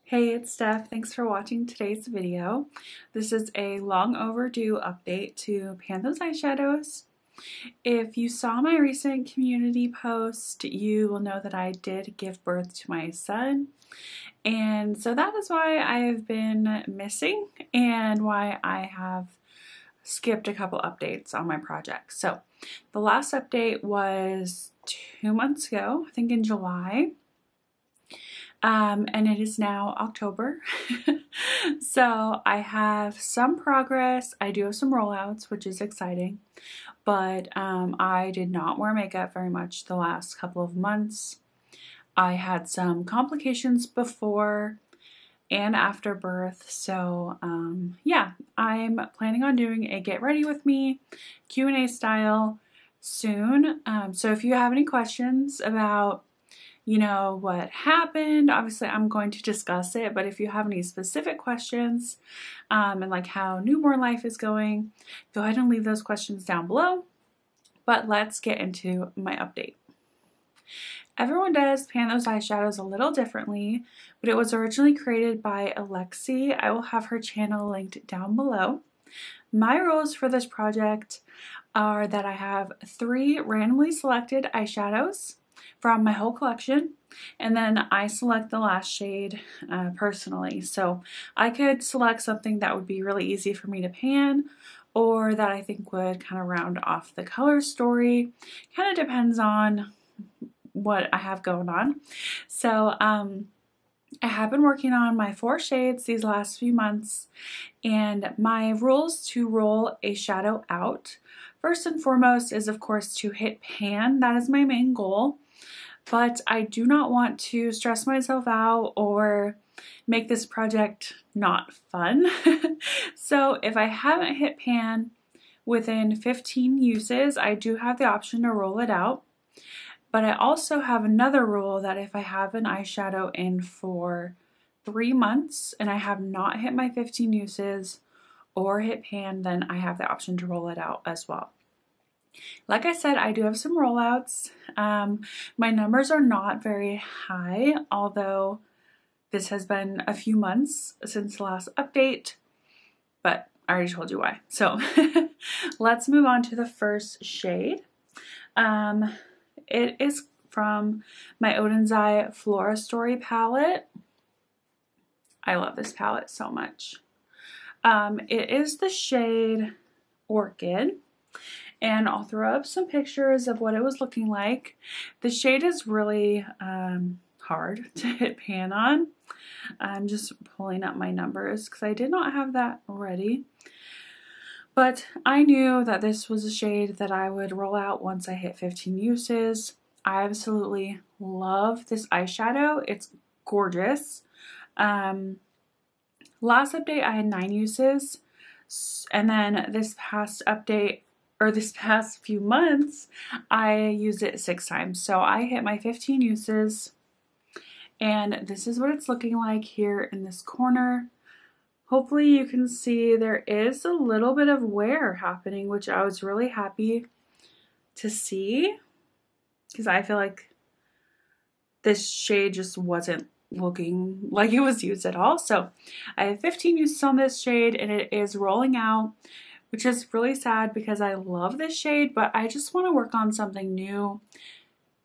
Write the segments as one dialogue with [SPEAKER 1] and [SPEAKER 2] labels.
[SPEAKER 1] Hey, it's Steph. Thanks for watching today's video. This is a long overdue update to Pan Those Eyeshadows. If you saw my recent community post, you will know that I did give birth to my son. And so that is why I have been missing and why I have skipped a couple updates on my project. So the last update was 2 months ago, I think in July. And it is now October. So I have some progress. I do have some rollouts, which is exciting, but I did not wear makeup very much the last couple of months. I had some complications before and after birth, so yeah, I'm planning on doing a get ready with me Q&A style soon. So if you have any questions about what happened, obviously I'm going to discuss it, but if you have any specific questions and like how newborn life is going, go ahead and leave those questions down below. But let's get into my update. Everyone does Pan Those Eyeshadows a little differently, but it was originally created by Alexi. I will have her channel linked down below. My rules for this project are that I have 3 randomly selected eyeshadows from my whole collection, and then I select the last shade personally. So I could select something that would be really easy for me to pan, or that I think would kind of round off the color story. Kind of depends on what I have going on. So I have been working on my 4 shades these last few months, and my rules to roll a shadow out, first and foremost, is of course to hit pan. That is my main goal. But I do not want to stress myself out or make this project not fun. So if I haven't hit pan within 15 uses, I do have the option to roll it out. But I also have another rule that if I have an eyeshadow in for 3 months and I have not hit my 15 uses or hit pan, then I have the option to roll it out as well. Like I said, I do have some rollouts. My numbers are not very high, although this has been a few months since the last update, but I already told you why. So let's move on to the first shade. It is from my Odin's Eye Flora Story palette. I love this palette so much. It is the shade Orchid. And I'll throw up some pictures of what it was looking like. The shade is really hard to hit pan on. I'm just pulling up my numbers because I did not have that ready. But I knew that this was a shade that I would roll out once I hit 15 uses. I absolutely love this eyeshadow. It's gorgeous. Last update I had 9 uses. And then this past update, or this past few months, I used it 6 times. So I hit my 15 uses, and this is what it's looking like here in this corner. Hopefully you can see there is a little bit of wear happening, which I was really happy to see, because I feel like this shade just wasn't looking like it was used at all. So I have 15 uses on this shade, and it is rolling out, which is really sad because I love this shade, but I just want to work on something new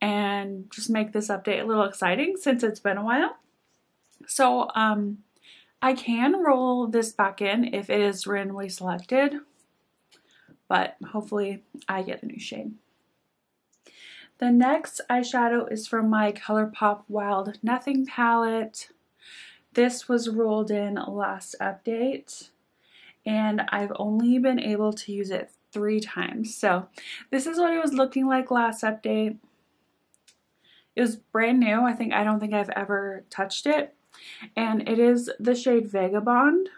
[SPEAKER 1] and just make this update a little exciting since it's been a while. So I can roll this back in if it is randomly selected, but hopefully I get a new shade. The next eyeshadow is from my ColourPop Wild Nothing palette. This was rolled in last update, and I've only been able to use it 3 times. So this is what it was looking like last update. It was brand new. I don't think I've ever touched it. And it is the shade Vagabond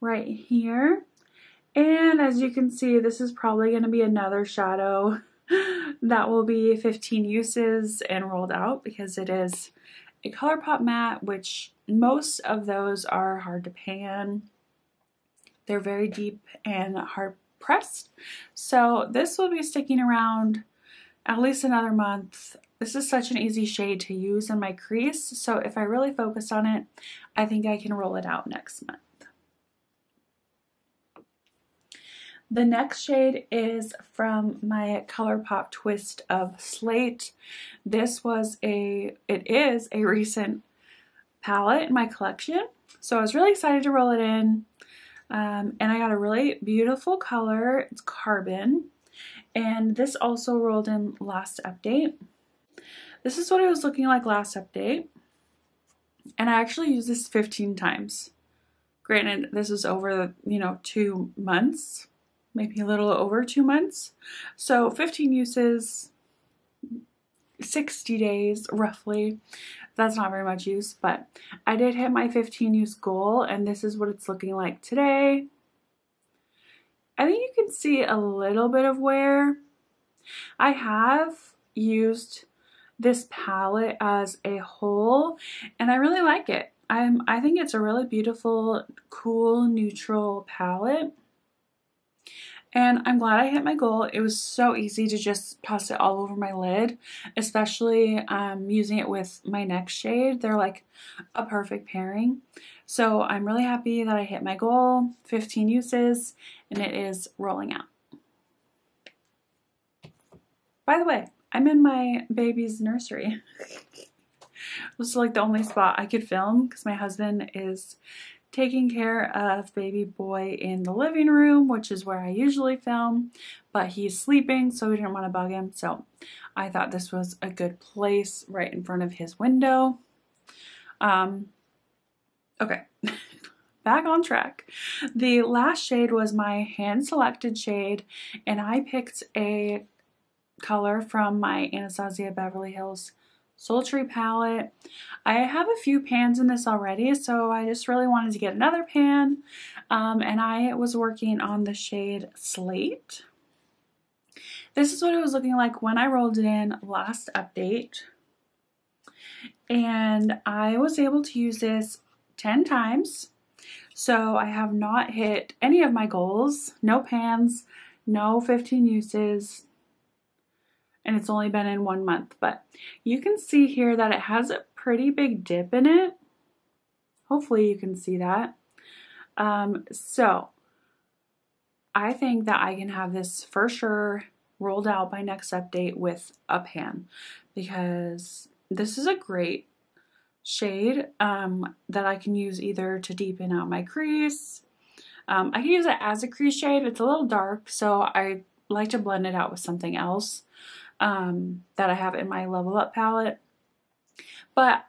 [SPEAKER 1] right here. And as you can see, this is probably going to be another shadow that will be 15 uses and rolled out because it is a ColourPop matte, which most of those are hard to pan. They're very deep and hard pressed. So this will be sticking around at least another month. this is such an easy shade to use in my crease, so if I really focus on it, I think I can roll it out next month. The next shade is from my ColourPop Twist of Slate. This was it is a recent palette in my collection, so I was really excited to roll it in. And I got a really beautiful color. It's Carbon, and this also rolled in last update. This is what it was looking like last update, and I actually used this 15 times. Granted, this is over, 2 months, maybe a little over 2 months. So 15 uses, 60 days roughly. That's not very much use, but I did hit my 15 use goal, and this is what it's looking like today. I think you can see a little bit of wear. I have used this palette as a whole, and I really like it. I think it's a really beautiful, cool, neutral palette. And I'm glad I hit my goal. It was so easy to just toss it all over my lid, especially using it with my next shade. They're like a perfect pairing. So I'm really happy that I hit my goal, 15 uses, and it is rolling out. By the way, I'm in my baby's nursery. This is like the only spot I could film because my husband is taking care of baby boy in the living room, which is where I usually film, but he's sleeping, so we didn't want to bug him. So I thought this was a good place right in front of his window. Okay, back on track. The last shade was my hand selected shade, and I picked a color from my Anastasia Beverly Hills Sultry palette. I have a few pans in this already, so I just really wanted to get another pan, and I was working on the shade Slate. This is what it was looking like when I rolled it in last update, and I was able to use this 10 times, so I have not hit any of my goals. No pans, no 15 uses, and it's only been in 1 month, but you can see here that it has a pretty big dip in it. Hopefully you can see that. So I think that I can have this for sure rolled out by next update with a pan, because this is a great shade that I can use either to deepen out my crease. I can use it as a crease shade. It's a little dark, so I like to blend it out with something else that I have in my Level Up palette. But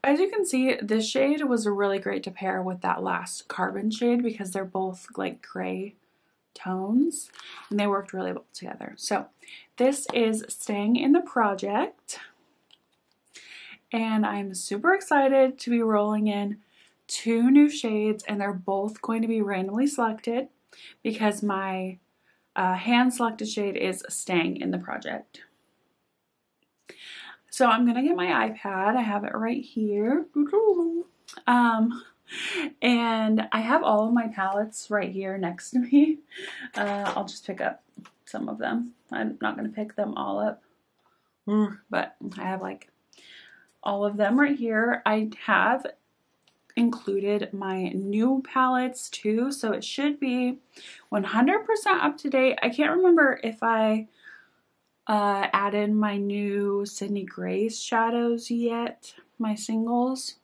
[SPEAKER 1] as you can see, this shade was really great to pair with that last Carbon shade because they're both like gray tones and they worked really well together. So this is staying in the project, and I'm super excited to be rolling in 2 new shades, and they're both going to be randomly selected because my hand selected shade is staying in the project. So I'm going to get my iPad. I have it right here. And I have all of my palettes right here next to me. I'll just pick up some of them. I'm not going to pick them all up, but I have like all of them right here. I have included my new palettes too, so it should be 100% up to date. I can't remember if I added my new Sydney Grace shadows yet, my singles,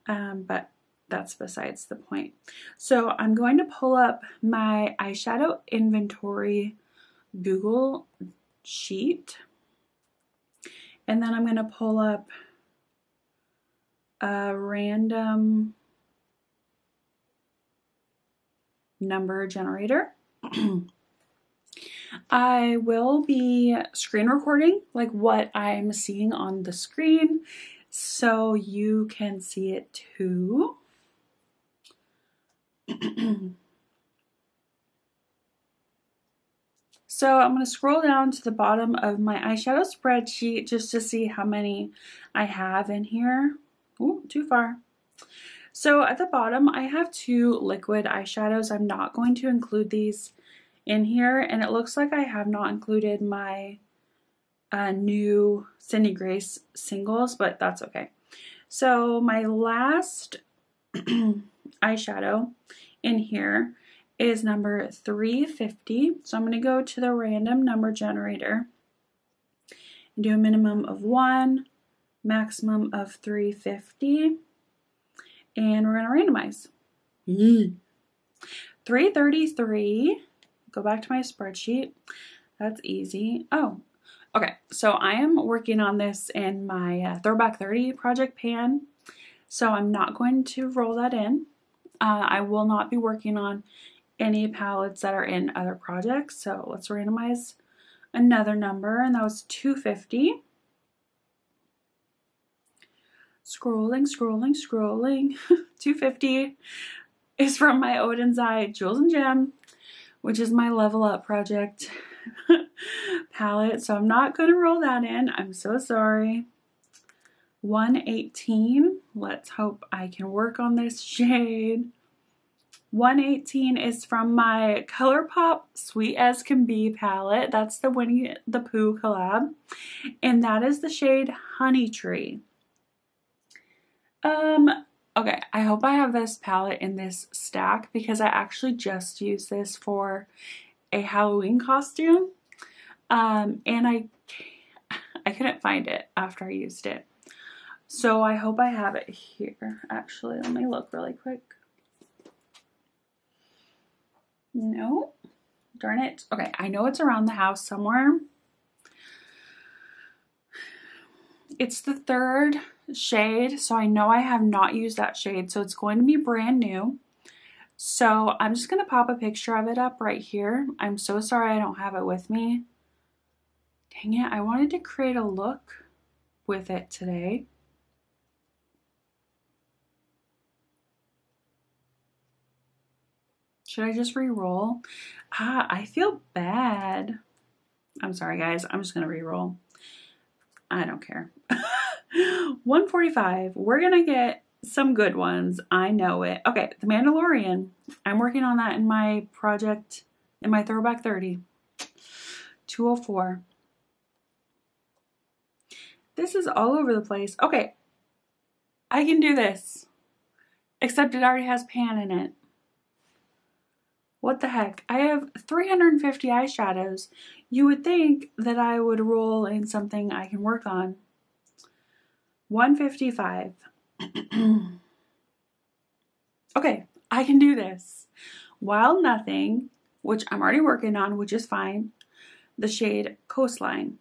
[SPEAKER 1] but that's besides the point. So I'm going to pull up my eyeshadow inventory Google sheet, and then I'm going to pull up a random number generator. I will be screen recording like what I'm seeing on the screen so you can see it too. So I'm going to scroll down to the bottom of my eyeshadow spreadsheet just to see how many I have in here. Ooh, too far. So at the bottom I have 2 liquid eyeshadows. I'm not going to include these in here, and it looks like I have not included my new Cindy Grace singles, but that's okay. So my last eyeshadow in here is number 350. So I'm going to go to the random number generator and do a minimum of 1, maximum of 350, and we're going to randomize. 333. Go back to my spreadsheet. That's easy. Oh, okay. So I am working on this in my Throwback 30 project pan. So I'm not going to roll that in. I will not be working on any palettes that are in other projects. So let's randomize another number, and that was 250. Scrolling, scrolling, scrolling. 250 is from my Odin's Eye Jewels and Gem, which is my Level Up project palette. So I'm not going to roll that in. I'm so sorry. 118. Let's hope I can work on this shade. 118 is from my ColourPop Sweet As Can Be palette. That's the Winnie the Pooh collab. And that is the shade Honey Tree. Okay, I hope I have this palette in this stack because I actually just used this for a Halloween costume. And I couldn't find it after I used it. So I hope I have it here. Actually, let me look really quick. No, darn it. Okay, I know it's around the house somewhere. It's the third shade, so I know I have not used that shade, so it's going to be brand new. So I'm just going to pop a picture of it up right here. I'm so sorry I don't have it with me. Dang it, I wanted to create a look with it today. Should I just re-roll? I feel bad. I'm sorry, guys. I'm just going to re-roll. I don't care. 145. We're going to get some good ones. I know it. Okay, The Mandalorian. I'm working on that in my project, in my Throwback 30. 204. This is all over the place. Okay, I can do this. Except it already has pan in it. What the heck? I have 350 eyeshadows. You would think that I would roll in something I can work on. 155. Okay, I can do this. Wild Nothing, which I'm already working on, which is fine. The shade Coastline.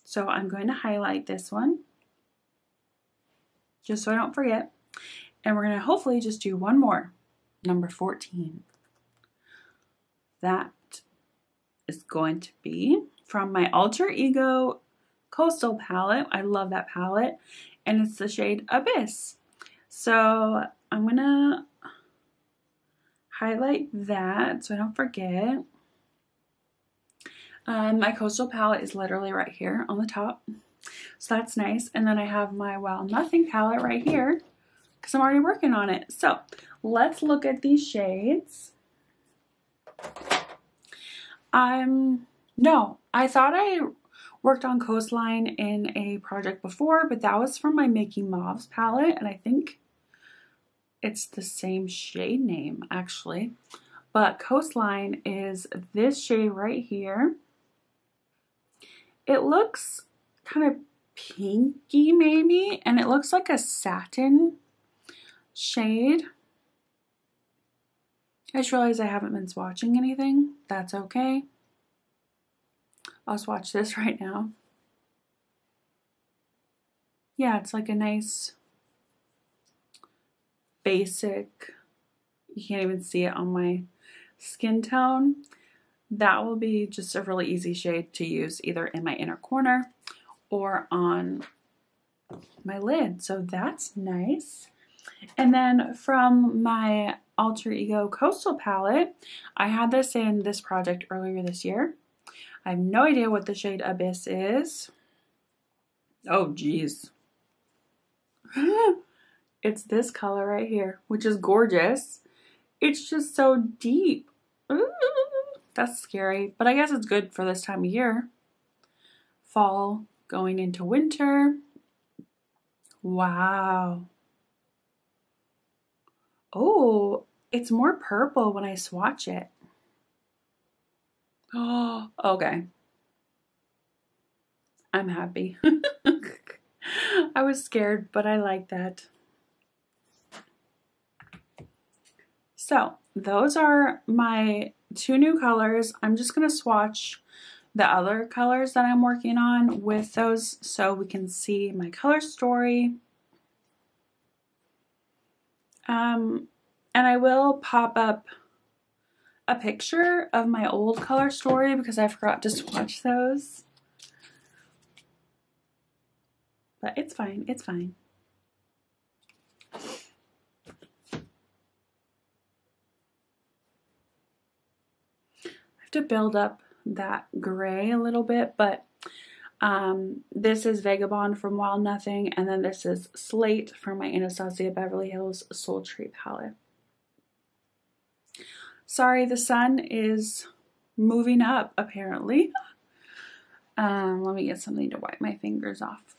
[SPEAKER 1] So I'm going to highlight this one, just so I don't forget. And we're going to hopefully just do one more. Number 14. That is going to be from my Alter Ego Coastal palette. I love that palette. And it's the shade Abyss. So I'm going to highlight that so I don't forget. My Coastal palette is literally right here on the top. So that's nice. And then I have my Wild Nothing palette right here because I'm already working on it. So let's look at these shades. No, I thought I worked on Coastline in a project before, but that was from my Making Mauves palette, and I think it's the same shade name actually. But Coastline is this shade right here. It looks kind of pinky maybe, and it looks like a satin shade. I just realized I haven't been swatching anything. That's okay. I'll swatch this right now. Yeah, it's like a nice basic, you can't even see it on my skin tone. That will be just a really easy shade to use either in my inner corner or on my lid. So that's nice. And then from my Alter Ego Coastal palette, I had this in this project earlier this year. I have no idea what the shade Abyss is. Oh, geez. It's this color right here, which is gorgeous. It's just so deep. Ooh, that's scary, but I guess it's good for this time of year. fall going into winter. Wow. Oh, it's more purple when I swatch it. Oh, okay. I'm happy. I was scared, but I like that. So those are my 2 new colors. I'm just going to swatch the other colors that I'm working on with those so we can see my color story. And I will pop up a picture of my old color story because I forgot to swatch those. But it's fine, it's fine. I have to build up that gray a little bit, but this is Vagabond from Wild Nothing, and then this is Slate from my Anastasia Beverly Hills Sultry palette. Sorry, the sun is moving up apparently. Let me get something to wipe my fingers off.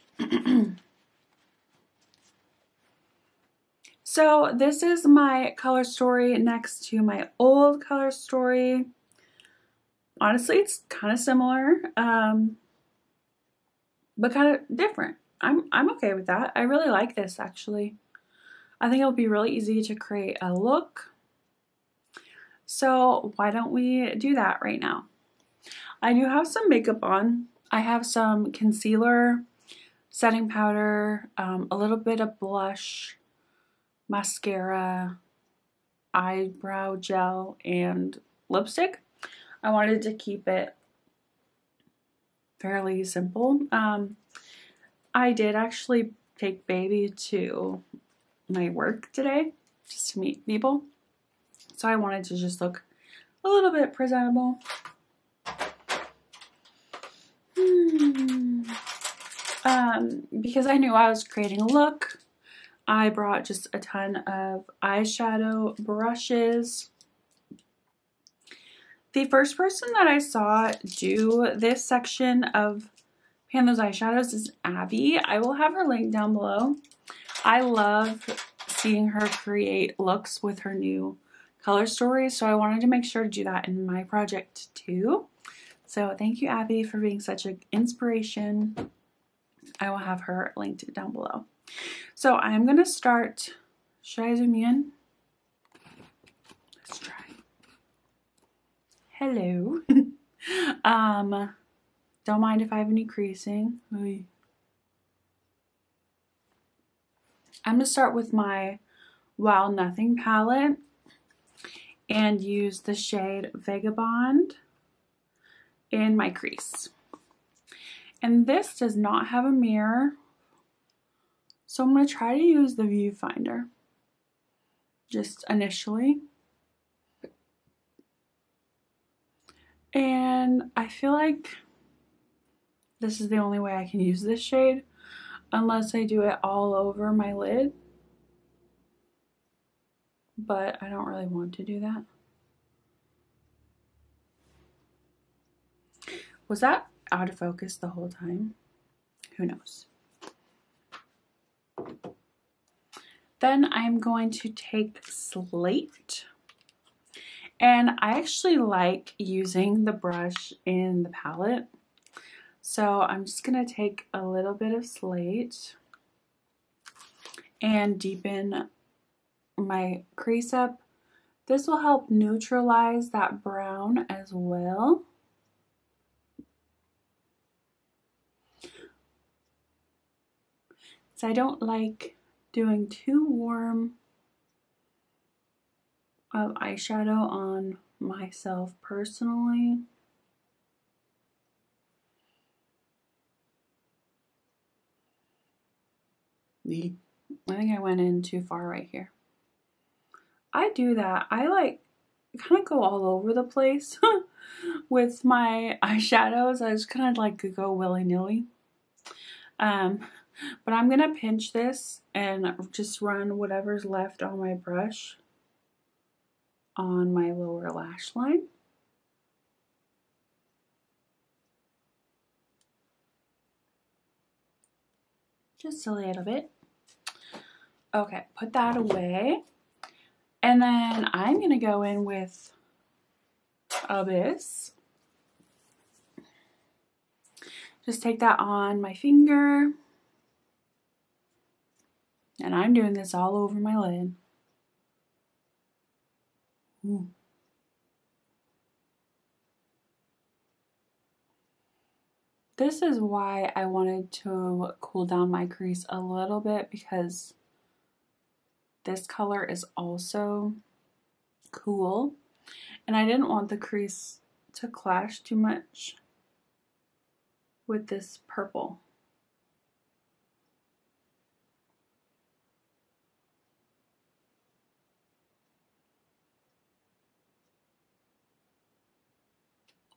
[SPEAKER 1] So this is my color story next to my old color story. Honestly, it's kind of similar, but kind of different. I'm okay with that. I really like this actually. I think it'll be really easy to create a look. So why don't we do that right now? I do have some makeup on. I have some concealer, setting powder, a little bit of blush, mascara, eyebrow gel, and lipstick. I wanted to keep it fairly simple. I did actually take baby to my work today just to meet people. So I wanted to just look a little bit presentable. Because I knew I was creating a look, I brought just a ton of eyeshadow brushes. The first person that I saw do this section of Pan Those Eyeshadows is Abby. I will have her link down below. I love seeing her create looks with her new color stories, so I wanted to make sure to do that in my project too. So thank you, Abby, for being such an inspiration. I will have her linked down below. So I'm going to start. Should I zoom in? Let's try. Hello. Don't mind if I have any creasing. I'm going to start with my Wild Nothing palette and use the shade Vagabond in my crease. And this does not have a mirror, so I'm going to try to use the viewfinder just initially. And I feel like this is the only way I can use this shade unless I do it all over my lid. But I don't really want to do that. Was that out of focus the whole time? Who knows? Then I'm going to take Slate. And I actually like using the brush in the palette. So I'm just going to take a little bit of Slate and deepen my crease up. This will help neutralize that brown as well. So I don't like doing too warm of eyeshadow on myself personally. I think I went in too far right here. I do that. I like kind of go all over the place with my eyeshadows. I just kind of like to go willy-nilly. But I'm going to pinch this and just run whatever's left on my brush on my lower lash line. just a little bit. Okay, put that away. And then I'm going to go in with Abyss. Just take that on my finger. And I'm doing this all over my lid. Ooh. This is why I wanted to cool down my crease a little bit, because this color is also cool. And I didn't want the crease to clash too much with this purple.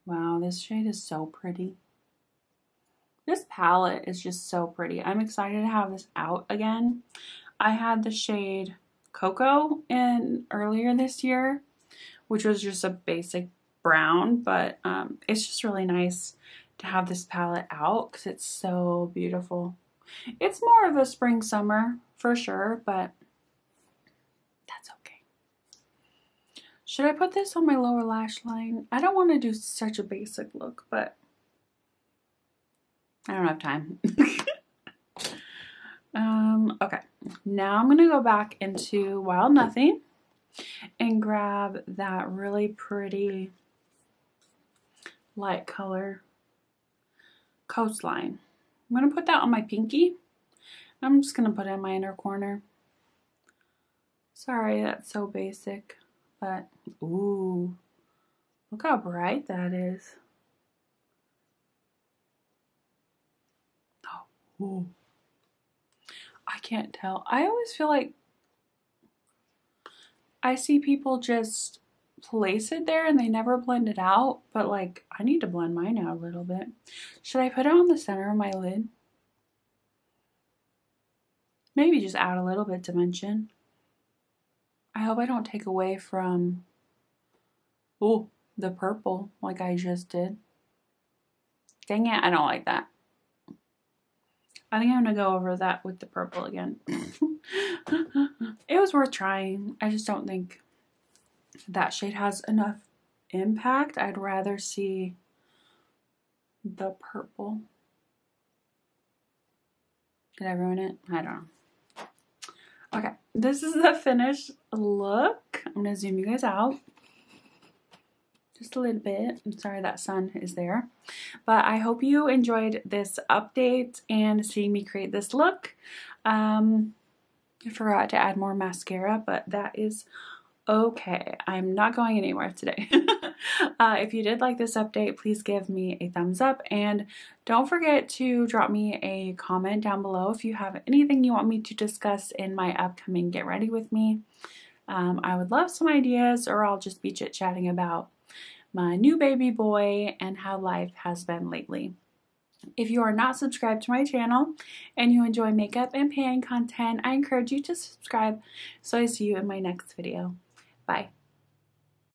[SPEAKER 1] Wow, this shade is so pretty. This palette is just so pretty. I'm excited to have this out again. I had the shade Cocoa in earlier this year, which was just a basic brown, but it's just really nice to have this palette out because it's so beautiful. It's more of a spring summer for sure, but that's okay. Should I put this on my lower lash line? I don't want to do such a basic look, but I don't have time. Okay, now I'm gonna go back into Wild Nothing and grab that really pretty light color Coastline. I'm gonna put that on my pinky. I'm just gonna put it in my inner corner. Sorry, that's so basic, but ooh, look how bright that is. Oh, ooh. I can't tell. I always feel like I see people just place it there and they never blend it out, but like I need to blend mine out a little bit. Should I put it on the center of my lid? Maybe just add a little bit dimension. I hope I don't take away from the purple like I just did. Dang it, I don't like that. I think I'm gonna go over that with the purple again. It was worth trying. I just don't think that shade has enough impact. I'd rather see the purple. Did I ruin it? I don't know. Okay, this is the finished look. I'm gonna zoom you guys out just a little bit. I'm sorry that sun is there, but I hope you enjoyed this update and seeing me create this look. I forgot to add more mascara, but that is okay. I'm not going anywhere today. If you did like this update, please give me a thumbs up, and don't forget to drop me a comment down below if you have anything you want me to discuss in my upcoming Get Ready With Me. I would love some ideas, or I'll just be chit-chatting about my new baby boy and how life has been lately. If you are not subscribed to my channel and you enjoy makeup and pan content, I encourage you to subscribe so I see you in my next video. Bye.